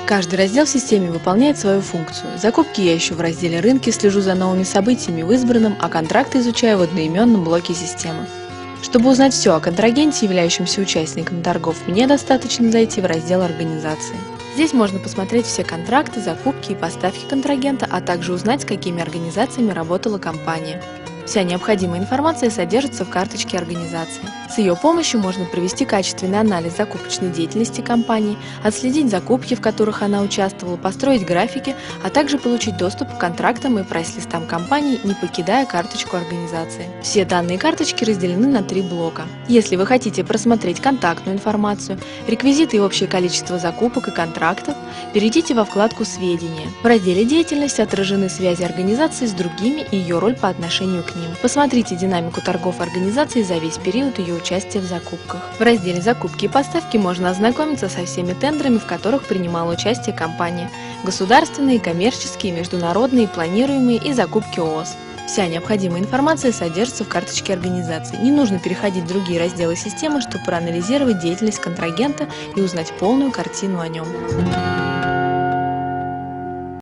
Каждый раздел в системе выполняет свою функцию. Закупки я ищу в разделе «Рынки», слежу за новыми событиями в избранном, а контракты изучаю в одноименном блоке системы. Чтобы узнать все о контрагенте, являющемся участником торгов, мне достаточно зайти в раздел «Организации». Здесь можно посмотреть все контракты, закупки и поставки контрагента, а также узнать, с какими организациями работала компания. Вся необходимая информация содержится в карточке организации. С ее помощью можно провести качественный анализ закупочной деятельности компании, отследить закупки, в которых она участвовала, построить графики, а также получить доступ к контрактам и прайс-листам компании, не покидая карточку организации. Все данные карточки разделены на 3 блока. Если вы хотите просмотреть контактную информацию, реквизиты и общее количество закупок и контрактов, перейдите во вкладку «Сведения». В разделе «Деятельность» отражены связи организации с другими и ее роль по отношению к ним. Посмотрите динамику торгов организации за весь период ее участия в закупках. В разделе «Закупки и поставки» можно ознакомиться со всеми тендерами, в которых принимала участие компания: государственные, коммерческие, международные, планируемые и закупки ООС. Вся необходимая информация содержится в карточке организации. Не нужно переходить в другие разделы системы, чтобы проанализировать деятельность контрагента и узнать полную картину о нем.